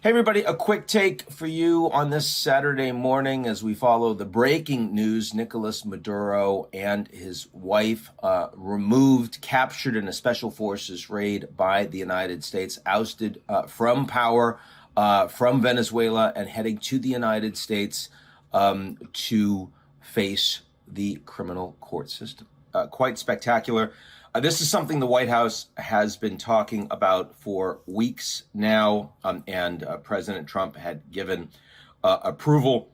Hey everybody, a quick take for you on this Saturday morning as we follow the breaking news. Nicolás Maduro and his wife captured in a special forces raid by the United States, ousted from power from Venezuela and heading to the United States to face the criminal court system. Quite spectacular. This is something the White House has been talking about for weeks now, and President Trump had given approval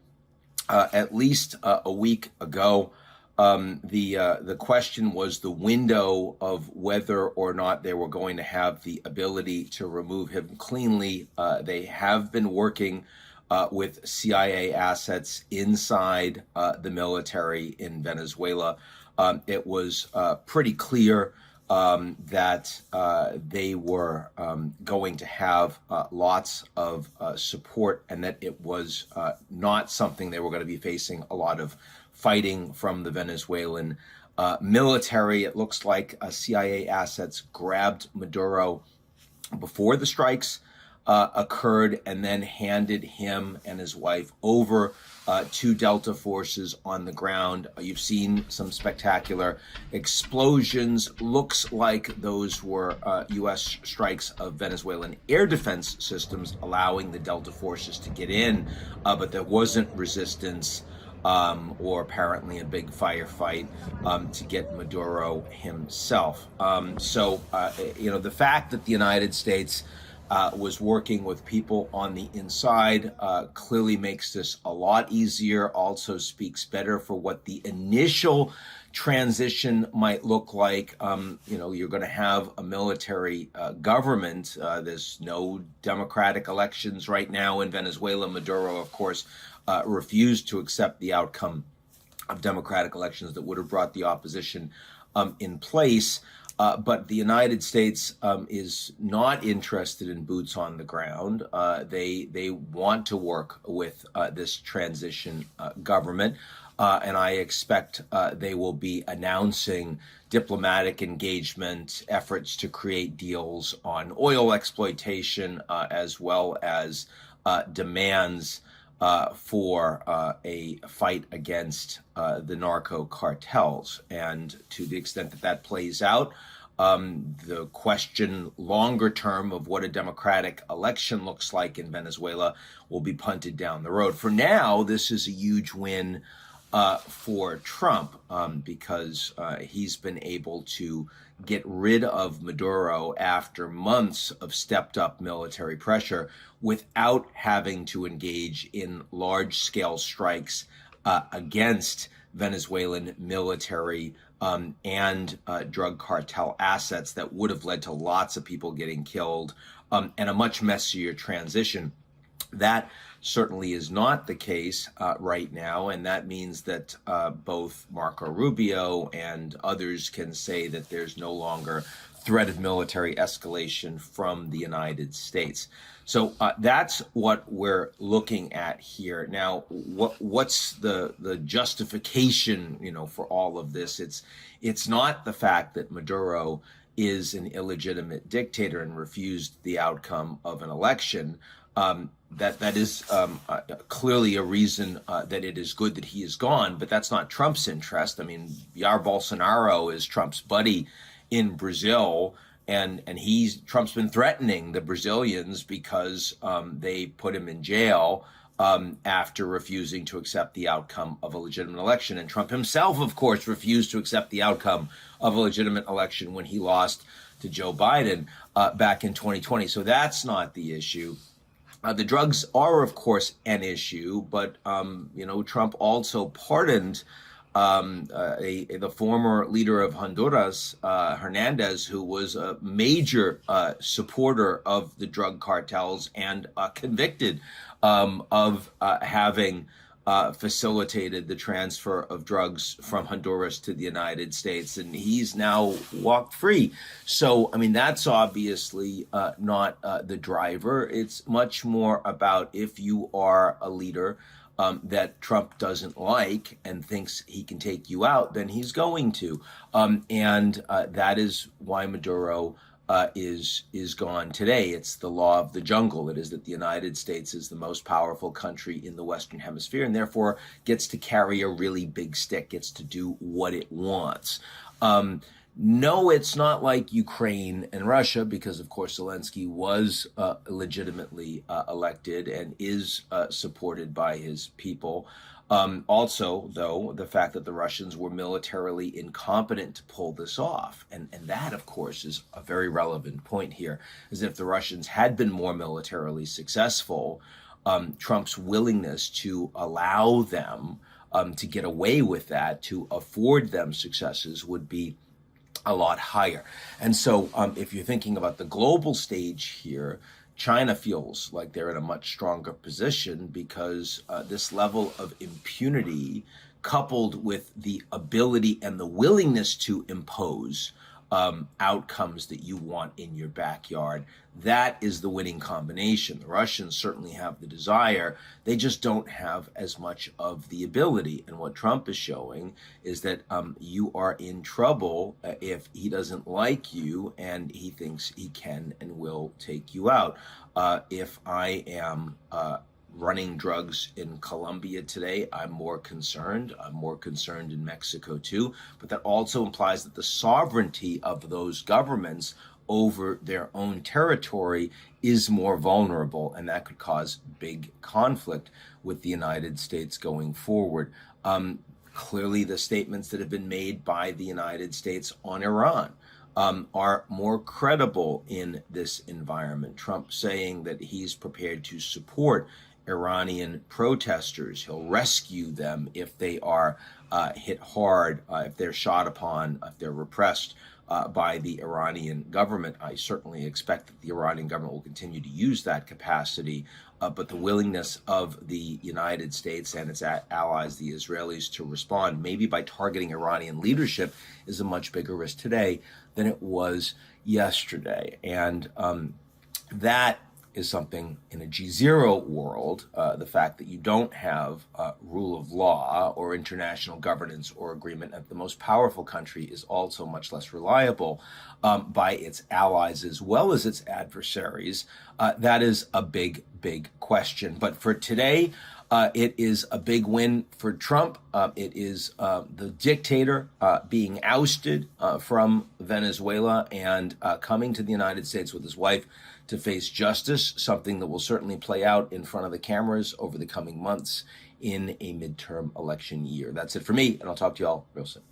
at least a week ago. The question was the window of whether or not they were going to have the ability to remove him cleanly. They have been working with CIA assets inside the military in Venezuela. It was pretty clear that they were going to have lots of support, and that it was not something they were going to be facing a lot of fighting from the Venezuelan military. It looks like CIA assets grabbed Maduro before the strikes occurred and then handed him and his wife over to Delta forces on the ground. You've seen some spectacular explosions. Looks like those were U.S. strikes of Venezuelan air defense systems, allowing the Delta forces to get in, but there wasn't resistance or apparently a big firefight to get Maduro himself. The fact that the United States was working with people on the inside clearly makes this a lot easier, also speaks better for what the initial transition might look like. You're going to have a military government. There's no democratic elections right now in Venezuela. Maduro, of course, refused to accept the outcome of democratic elections that would have brought the opposition in place. But the United States is not interested in boots on the ground. They want to work with this transition government, and I expect they will be announcing diplomatic engagement, efforts to create deals on oil exploitation, as well as demands for a fight against the narco cartels. And to the extent that that plays out, the question longer term of what a democratic election looks like in Venezuela will be punted down the road. For now, this is a huge win for Trump because he's been able to get rid of Maduro after months of stepped up military pressure without having to engage in large scale strikes against Venezuelan military and drug cartel assets that would have led to lots of people getting killed and a much messier transition. That certainly is not the case right now, and that means that both Marco Rubio and others can say that there's no longer threat of military escalation from the United States. So that's what we're looking at here. Now, what's the justification, for all of this? It's not the fact that Maduro is an illegitimate dictator and refused the outcome of an election. That is clearly a reason that it is good that he is gone, but that's not Trump's interest. I mean, Jair Bolsonaro is Trump's buddy in Brazil, and Trump's been threatening the Brazilians because they put him in jail after refusing to accept the outcome of a legitimate election. And Trump himself, of course, refused to accept the outcome of a legitimate election when he lost to Joe Biden back in 2020. So that's not the issue. The drugs are, of course, an issue, but, Trump also pardoned the former leader of Honduras, Hernandez, who was a major supporter of the drug cartels and convicted of having facilitated the transfer of drugs from Honduras to the United States, and he's now walked free. So, I mean, that's obviously not the driver. It's much more about if you are a leader that Trump doesn't like and thinks he can take you out, then he's going to. And that is why Maduro is gone today. It's the law of the jungle. It is that the United States is the most powerful country in the Western Hemisphere and therefore gets to carry a really big stick, gets to do what it wants. No, it's not like Ukraine and Russia, because, of course, Zelensky was legitimately elected and is supported by his people. Also, though, the fact that the Russians were militarily incompetent to pull this off. And that, of course, is a very relevant point here, is if the Russians had been more militarily successful, Trump's willingness to allow them to get away with that, to afford them successes, would be a lot higher. And so if you're thinking about the global stage here, China feels like they're in a much stronger position because this level of impunity, coupled with the ability and the willingness to impose outcomes that you want in your backyard, that is the winning combination. The Russians certainly have the desire. They just don't have as much of the ability. And what Trump is showing is that you are in trouble if he doesn't like you and he thinks he can and will take you out. If I am running drugs in Colombia today, I'm more concerned. I'm more concerned in Mexico too. But that also implies that the sovereignty of those governments over their own territory is more vulnerable, and that could cause big conflict with the United States going forward. Clearly, the statements that have been made by the United States on Iran are more credible in this environment. Trump saying that he's prepared to support Iranian protesters. He'll rescue them if they are hit hard, if they're shot upon, if they're repressed by the Iranian government. I certainly expect that the Iranian government will continue to use that capacity, but the willingness of the United States and its allies, the Israelis, to respond, maybe by targeting Iranian leadership, is a much bigger risk today than it was yesterday. And that is something in a GZERO world, the fact that you don't have rule of law or international governance or agreement at the most powerful country is also much less reliable by its allies as well as its adversaries. That is a big, big question. But for today, it is a big win for Trump. It is the dictator being ousted from Venezuela and coming to the United States with his wife to face justice, something that will certainly play out in front of the cameras over the coming months in a midterm election year. That's it for me, and I'll talk to you all real soon.